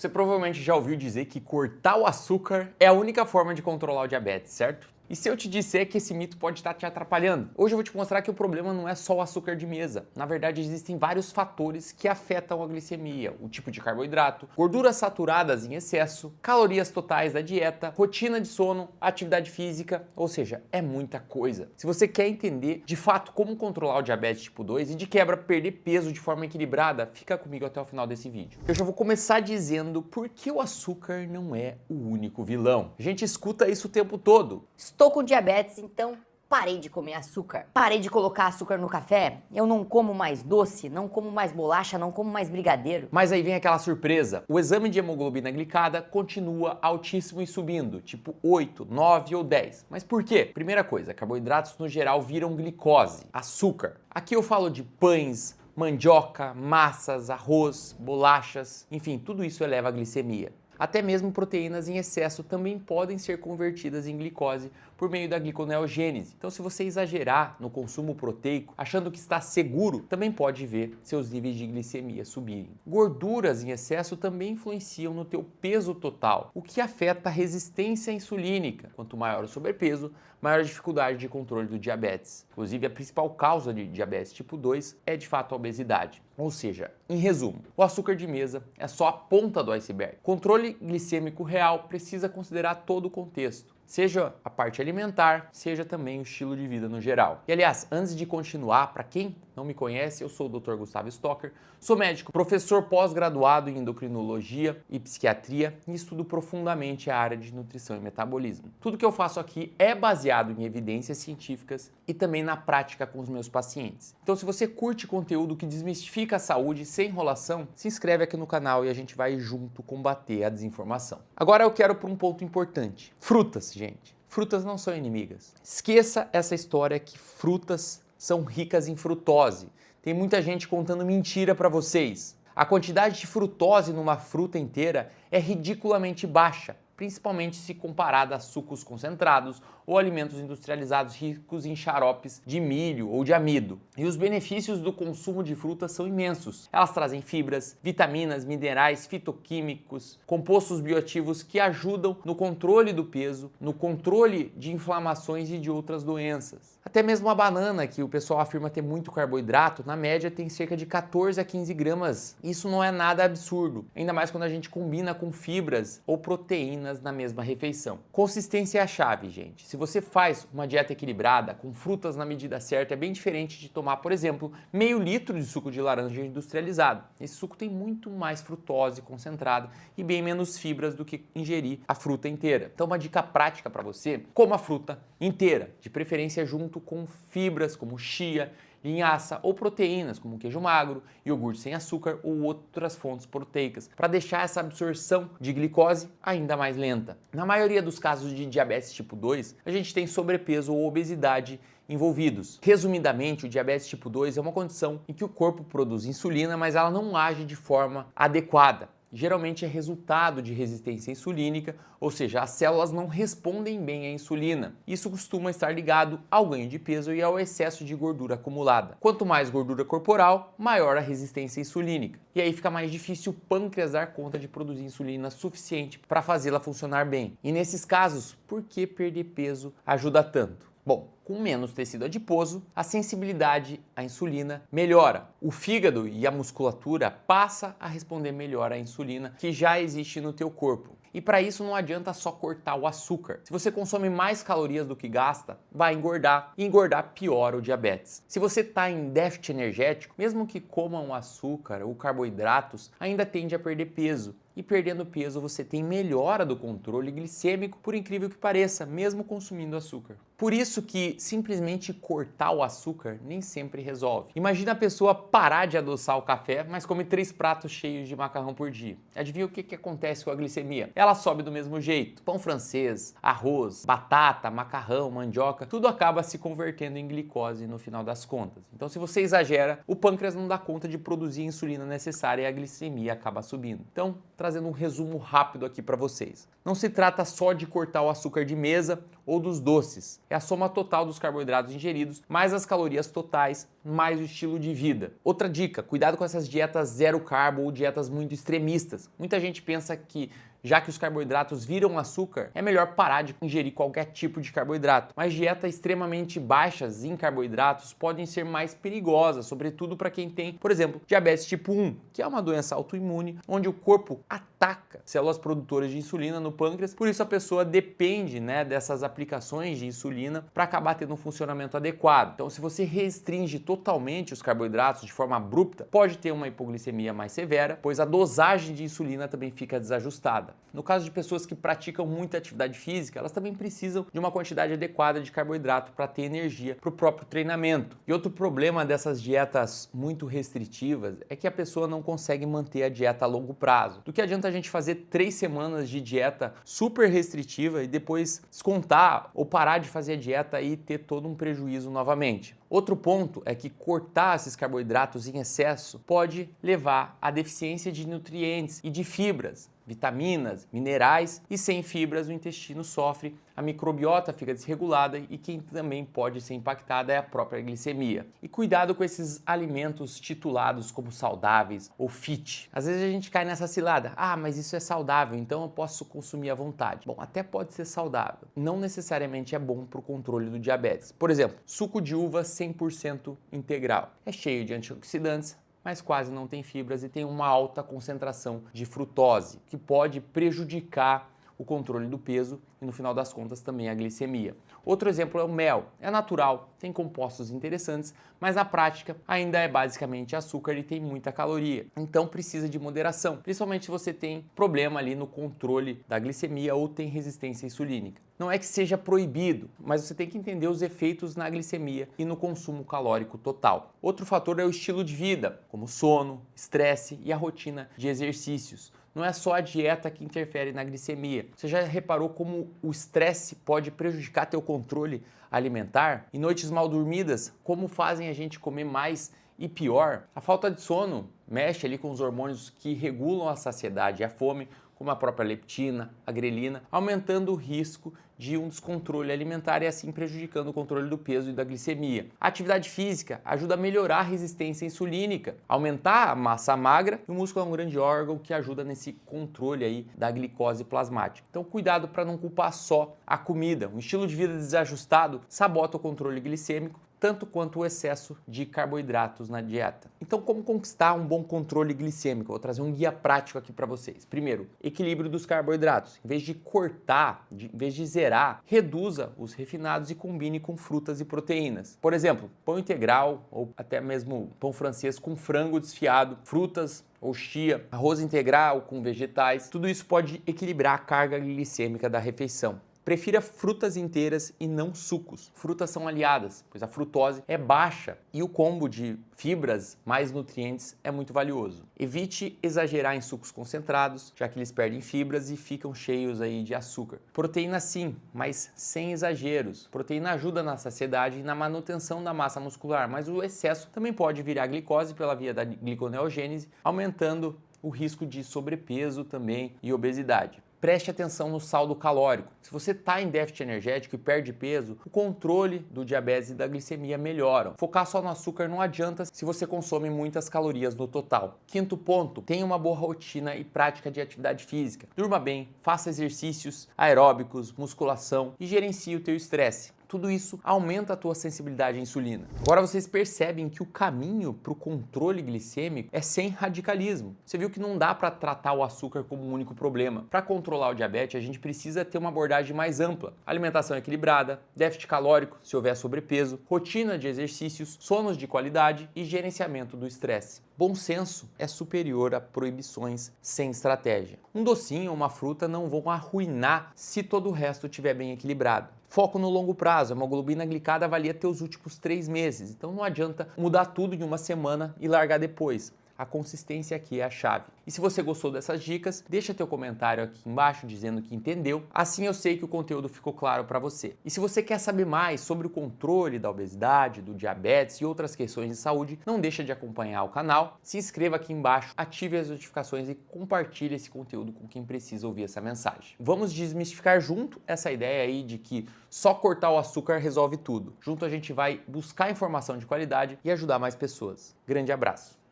Você provavelmente já ouviu dizer que cortar o açúcar é a única forma de controlar o diabetes, certo? E se eu te disser que esse mito pode estar te atrapalhando? Hoje eu vou te mostrar que o problema não é só o açúcar de mesa. Na verdade, existem vários fatores que afetam a glicemia: o tipo de carboidrato, gorduras saturadas em excesso, calorias totais da dieta, rotina de sono, atividade física, ou seja, é muita coisa. Se você quer entender de fato como controlar o diabetes tipo 2 e de quebra perder peso de forma equilibrada, fica comigo até o final desse vídeo. Eu já vou começar dizendo por que o açúcar não é o único vilão. A gente escuta isso o tempo todo. Estou com diabetes, então parei de comer açúcar. Parei de colocar açúcar no café. Eu não como mais doce, não como mais bolacha, não como mais brigadeiro. Mas aí vem aquela surpresa. O exame de hemoglobina glicada continua altíssimo e subindo, tipo 8, 9 ou 10. Mas por quê? Primeira coisa, carboidratos no geral viram glicose, açúcar. Aqui eu falo de pães, mandioca, massas, arroz, bolachas, enfim, tudo isso eleva a glicemia. Até mesmo proteínas em excesso também podem ser convertidas em glicose por meio da gliconeogênese. Então, se você exagerar no consumo proteico, achando que está seguro, também pode ver seus níveis de glicemia subirem. Gorduras em excesso também influenciam no teu peso total, o que afeta a resistência insulínica. Quanto maior o sobrepeso, maior a dificuldade de controle do diabetes. Inclusive, a principal causa de diabetes tipo 2 é de fato a obesidade. Ou seja, em resumo, o açúcar de mesa é só a ponta do iceberg. Controle glicêmico real precisa considerar todo o contexto, seja a parte alimentar, seja também o estilo de vida no geral. E aliás, antes de continuar, para quem não me conhece, eu sou o Dr. Gustavo Stocker, sou médico, professor pós-graduado em endocrinologia e psiquiatria e estudo profundamente a área de nutrição e metabolismo. Tudo que eu faço aqui é baseado em evidências científicas e também na prática com os meus pacientes. Então, se você curte conteúdo que desmistifica a saúde sem enrolação, se inscreve aqui no canal e a gente vai junto combater a desinformação. Agora eu quero para um ponto importante. Frutas, gente. Frutas não são inimigas. Esqueça essa história que frutas são ricas em frutose. Tem muita gente contando mentira para vocês. A quantidade de frutose numa fruta inteira é ridiculamente baixa, principalmente se comparada a sucos concentrados ou alimentos industrializados ricos em xaropes de milho ou de amido. E os benefícios do consumo de frutas são imensos. Elas trazem fibras, vitaminas, minerais, fitoquímicos, compostos bioativos que ajudam no controle do peso, no controle de inflamações e de outras doenças. Até mesmo a banana, que o pessoal afirma ter muito carboidrato, na média tem cerca de 14 a 15 gramas. Isso não é nada absurdo, ainda mais quando a gente combina com fibras ou proteínas na mesma refeição. Consistência é a chave, gente. Se você faz uma dieta equilibrada, com frutas na medida certa, é bem diferente de tomar, por exemplo, meio litro de suco de laranja industrializado. Esse suco tem muito mais frutose concentrada e bem menos fibras do que ingerir a fruta inteira. Então, uma dica prática para você: coma a fruta inteira, de preferência junto com fibras como chia, linhaça ou proteínas como queijo magro, iogurte sem açúcar ou outras fontes proteicas, para deixar essa absorção de glicose ainda mais lenta. Na maioria dos casos de diabetes tipo 2, a gente tem sobrepeso ou obesidade envolvidos. Resumidamente, o diabetes tipo 2 é uma condição em que o corpo produz insulina, mas ela não age de forma adequada. Geralmente é resultado de resistência insulínica, ou seja, as células não respondem bem à insulina. Isso costuma estar ligado ao ganho de peso e ao excesso de gordura acumulada. Quanto mais gordura corporal, maior a resistência insulínica. E aí fica mais difícil o pâncreas dar conta de produzir insulina suficiente para fazê-la funcionar bem. E nesses casos, por que perder peso ajuda tanto? Bom, com menos tecido adiposo, a sensibilidade à insulina melhora. O fígado e a musculatura passam a responder melhor à insulina que já existe no teu corpo. E para isso não adianta só cortar o açúcar. Se você consome mais calorias do que gasta, vai engordar, e engordar piora o diabetes. Se você está em déficit energético, mesmo que coma um açúcar ou carboidratos, ainda tende a perder peso. E perdendo peso você tem melhora do controle glicêmico, por incrível que pareça, mesmo consumindo açúcar. Por isso que simplesmente cortar o açúcar nem sempre resolve. Imagina a pessoa parar de adoçar o café, mas come 3 pratos cheios de macarrão por dia. Adivinha o que acontece com a glicemia? Ela sobe do mesmo jeito. Pão francês, arroz, batata, macarrão, mandioca, tudo acaba se convertendo em glicose no final das contas. Então, se você exagera, o pâncreas não dá conta de produzir a insulina necessária e a glicemia acaba subindo. Então, trazendo um resumo rápido aqui para vocês. Não se trata só de cortar o açúcar de mesa ou dos doces, é a soma total total dos carboidratos ingeridos, mais as calorias totais, mais o estilo de vida. Outra dica, cuidado com essas dietas zero carbo ou dietas muito extremistas. Muita gente pensa que já que os carboidratos viram açúcar, é melhor parar de ingerir qualquer tipo de carboidrato. Mas dietas extremamente baixas em carboidratos podem ser mais perigosas, sobretudo para quem tem, por exemplo, diabetes tipo 1, que é uma doença autoimune, onde o corpo ataca células produtoras de insulina no pâncreas, por isso a pessoa depende, dessas aplicações de insulina para acabar tendo um funcionamento adequado. Então, se você restringe totalmente os carboidratos de forma abrupta, pode ter uma hipoglicemia mais severa, pois a dosagem de insulina também fica desajustada. No caso de pessoas que praticam muita atividade física, elas também precisam de uma quantidade adequada de carboidrato para ter energia para o próprio treinamento. E outro problema dessas dietas muito restritivas é que a pessoa não consegue manter a dieta a longo prazo. Do que adianta a gente fazer 3 semanas de dieta super restritiva e depois descontar ou parar de fazer a dieta e ter todo um prejuízo novamente. Outro ponto é que cortar esses carboidratos em excesso pode levar à deficiência de nutrientes e de fibras, vitaminas, minerais, e sem fibras o intestino sofre, a microbiota fica desregulada e quem também pode ser impactada é a própria glicemia. E cuidado com esses alimentos titulados como saudáveis ou fit. Às vezes a gente cai nessa cilada, mas isso é saudável, então eu posso consumir à vontade. Bom, até pode ser saudável, não necessariamente é bom para o controle do diabetes. Por exemplo, suco de uva 100% integral. É cheio de antioxidantes, mas quase não tem fibras e tem uma alta concentração de frutose, que pode prejudicar o controle do peso e, no final das contas, também a glicemia. Outro exemplo é o mel. É natural, tem compostos interessantes, mas na prática ainda é basicamente açúcar e tem muita caloria. Então precisa de moderação, principalmente se você tem problema ali no controle da glicemia ou tem resistência insulínica. Não é que seja proibido, mas você tem que entender os efeitos na glicemia e no consumo calórico total. Outro fator é o estilo de vida, como sono, estresse e a rotina de exercícios. Não é só a dieta que interfere na glicemia. Você já reparou como o estresse pode prejudicar teu controle alimentar? E noites mal dormidas, como fazem a gente comer mais e pior? A falta de sono mexe ali com os hormônios que regulam a saciedade e a fome, como a própria leptina, a grelina, aumentando o risco de um descontrole alimentar e assim prejudicando o controle do peso e da glicemia. A atividade física ajuda a melhorar a resistência insulínica, aumentar a massa magra, e o músculo é um grande órgão que ajuda nesse controle aí da glicose plasmática. Então cuidado para não culpar só a comida. Um estilo de vida desajustado sabota o controle glicêmico, tanto quanto o excesso de carboidratos na dieta. Então, como conquistar um bom controle glicêmico? Vou trazer um guia prático aqui para vocês. Primeiro, equilíbrio dos carboidratos. Em vez de cortar, em vez de zerar, reduza os refinados e combine com frutas e proteínas. Por exemplo, pão integral ou até mesmo pão francês com frango desfiado, frutas ou chia, arroz integral com vegetais. Tudo isso pode equilibrar a carga glicêmica da refeição. Prefira frutas inteiras e não sucos. Frutas são aliadas, pois a frutose é baixa e o combo de fibras mais nutrientes é muito valioso. Evite exagerar em sucos concentrados, já que eles perdem fibras e ficam cheios aí de açúcar. Proteína sim, mas sem exageros. Proteína ajuda na saciedade e na manutenção da massa muscular, mas o excesso também pode virar glicose pela via da gliconeogênese, aumentando o risco de sobrepeso também e obesidade. Preste atenção no saldo calórico. Se você está em déficit energético e perde peso, o controle do diabetes e da glicemia melhoram. Focar só no açúcar não adianta se você consome muitas calorias no total. Quinto ponto, tenha uma boa rotina e prática de atividade física. Durma bem, faça exercícios aeróbicos, musculação e gerencie o teu estresse. Tudo isso aumenta a tua sensibilidade à insulina. Agora vocês percebem que o caminho para o controle glicêmico é sem radicalismo. Você viu que não dá para tratar o açúcar como um único problema. Para controlar o diabetes, a gente precisa ter uma abordagem mais ampla. Alimentação equilibrada, déficit calórico, se houver sobrepeso, rotina de exercícios, sonos de qualidade e gerenciamento do estresse. Bom senso é superior a proibições sem estratégia. Um docinho ou uma fruta não vão arruinar se todo o resto estiver bem equilibrado. Foco no longo prazo. A hemoglobina glicada avalia teus últimos 3 meses. Então não adianta mudar tudo em uma semana e largar depois. A consistência aqui é a chave. E se você gostou dessas dicas, deixa teu comentário aqui embaixo dizendo que entendeu, assim eu sei que o conteúdo ficou claro para você. E se você quer saber mais sobre o controle da obesidade, do diabetes e outras questões de saúde, não deixa de acompanhar o canal, se inscreva aqui embaixo, ative as notificações e compartilhe esse conteúdo com quem precisa ouvir essa mensagem. Vamos desmistificar junto essa ideia aí de que só cortar o açúcar resolve tudo. Junto a gente vai buscar informação de qualidade e ajudar mais pessoas. Grande abraço!